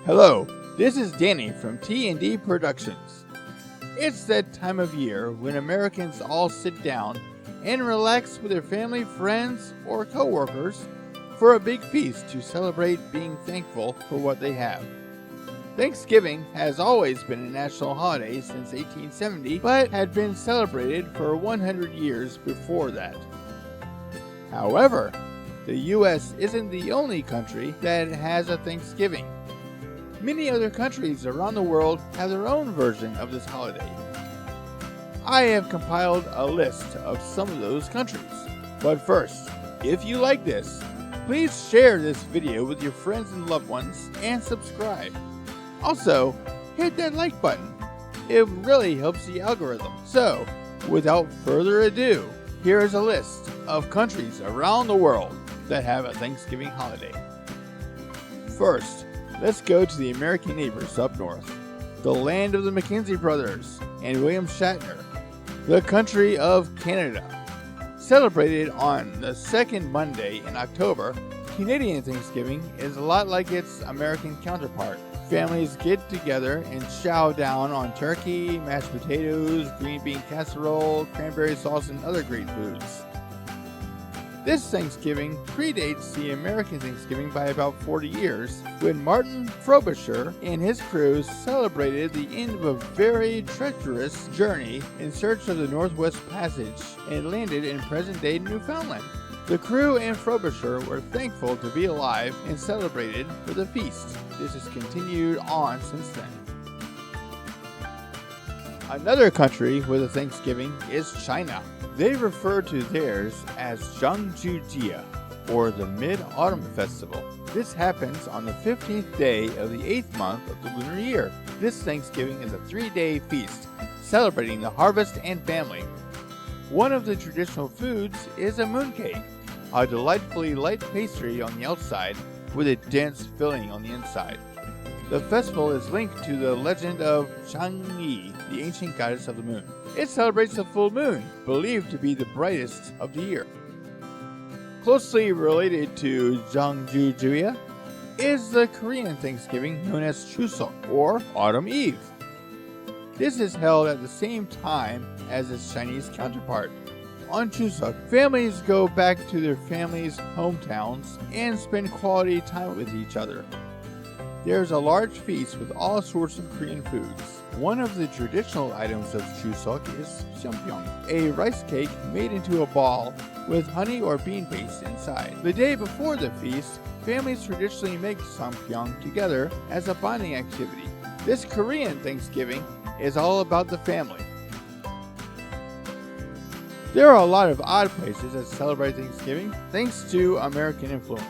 Hello, this is Danny from T&D Productions. It's that time of year when Americans all sit down and relax with their family, friends, or co-workers for a big feast to celebrate being thankful for what they have. Thanksgiving has always been a national holiday since 1870, but had been celebrated for 100 years before that. However, the U.S. isn't the only country that has a Thanksgiving. Many other countries around the world have their own version of this holiday. I have compiled a list of some of those countries. But first, if you like this, please share this video with your friends and loved ones and subscribe. Also, hit that like button. It really helps the algorithm. So, without further ado, here is a list of countries around the world that have a Thanksgiving holiday. First, let's go to the American neighbors up north, the land of the Mackenzie brothers and William Shatner, the country of Canada. Celebrated on the second Monday in October, Canadian Thanksgiving is a lot like its American counterpart. Families get together and chow down on turkey, mashed potatoes, green bean casserole, cranberry sauce, and other great foods. This Thanksgiving predates the American Thanksgiving by about 40 years, when Martin Frobisher and his crew celebrated the end of a very treacherous journey in search of the Northwest Passage and landed in present-day Newfoundland. The crew and Frobisher were thankful to be alive and celebrated with a feast. This has continued on since then. Another country with a Thanksgiving is China. They refer to theirs as Zhangzhujia, or the Mid-Autumn Festival. This happens on the 15th day of the 8th month of the lunar year. This Thanksgiving is a 3-day feast, celebrating the harvest and family. One of the traditional foods is a mooncake, a delightfully light pastry on the outside with a dense filling on the inside. The festival is linked to the legend of Chang'e, the ancient goddess of the moon. It celebrates the full moon, believed to be the brightest of the year. Closely related to Zhangzhujia is the Korean Thanksgiving known as Chuseok, or Autumn Eve. This is held at the same time as its Chinese counterpart. On Chuseok, families go back to their families' hometowns and spend quality time with each other. There's a large feast with all sorts of Korean foods. One of the traditional items of Chuseok is syeongpyeong, a rice cake made into a ball with honey or bean paste inside. The day before the feast, families traditionally make syeongpyeong together as a bonding activity. This Korean Thanksgiving is all about the family. There are a lot of odd places that celebrate Thanksgiving thanks to American influence,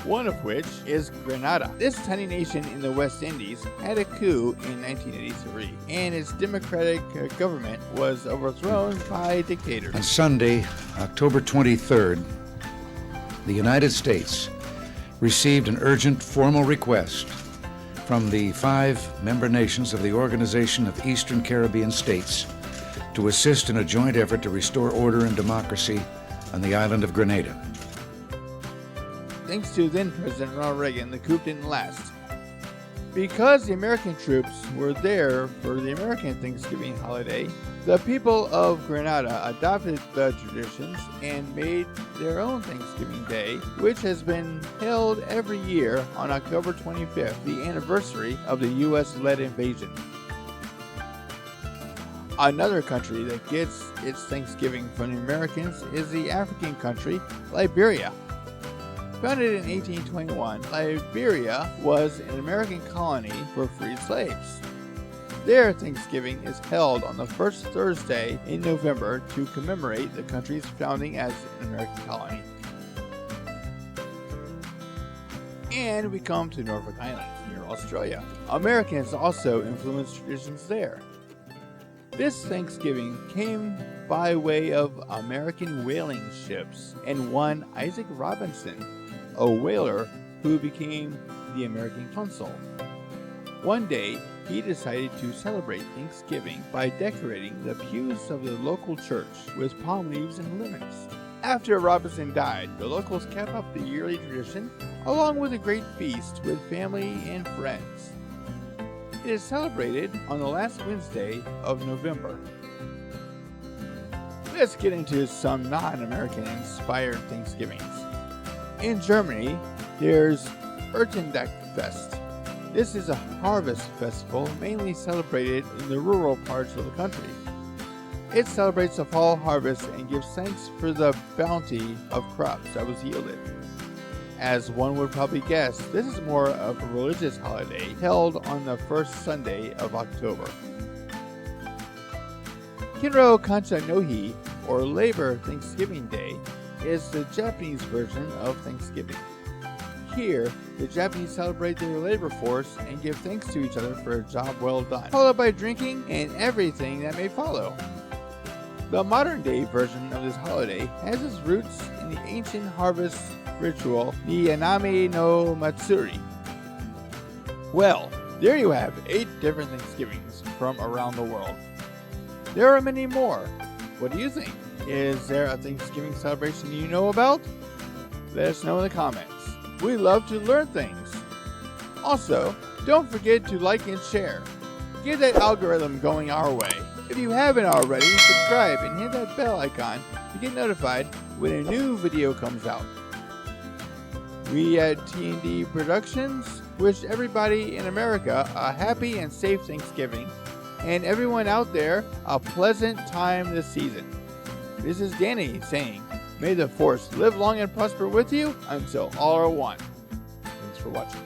one of which is Grenada. This tiny nation in the West Indies had a coup in 1983, and its democratic government was overthrown by dictators. On Sunday, October 23rd, the United States received an urgent formal request from the 5 member nations of the Organization of Eastern Caribbean States to assist in a joint effort to restore order and democracy on the island of Grenada. Thanks to then-President Ronald Reagan, the coup didn't last. Because the American troops were there for the American Thanksgiving holiday, the people of Grenada adopted the traditions and made their own Thanksgiving Day, which has been held every year on October 25th, the anniversary of the U.S.-led invasion. Another country that gets its Thanksgiving from the Americans is the African country, Liberia. Founded in 1821, Liberia was an American colony for freed slaves. Their Thanksgiving is held on the first Thursday in November to commemorate the country's founding as an American colony. And we come to Norfolk Island, near Australia. Americans also influenced traditions there. This Thanksgiving came by way of American whaling ships and one Isaac Robinson, a whaler who became the American consul. One day, he decided to celebrate Thanksgiving by decorating the pews of the local church with palm leaves and lemons. After Robinson died, the locals kept up the yearly tradition along with a great feast with family and friends. It is celebrated on the last Wednesday of November. Let's get into some non-American inspired Thanksgivings. In Germany, there's Erntedankfest. This is a harvest festival mainly celebrated in the rural parts of the country. It celebrates the fall harvest and gives thanks for the bounty of crops that was yielded. As one would probably guess, this is more of a religious holiday held on the first Sunday of October. Kinro Kancha Nohi, or Labor Thanksgiving Day, is the Japanese version of Thanksgiving. Here, the Japanese celebrate their labor force and give thanks to each other for a job well done, followed by drinking and everything that may follow. The modern-day version of this holiday has its roots in the ancient harvest ritual, the Yanami no Matsuri. Well, there you have 8 different Thanksgivings from around the world. There are many more. What do you think? Is there a Thanksgiving celebration you know about? Let us know in the comments. We love to learn things. Also, don't forget to like and share. Get that algorithm going our way. If you haven't already, subscribe and hit that bell icon to get notified when a new video comes out. We at T&D Productions wish everybody in America a happy and safe Thanksgiving, and everyone out there a pleasant time this season. This is Danny saying, may the force live long and prosper with you until all are one. Thanks for watching.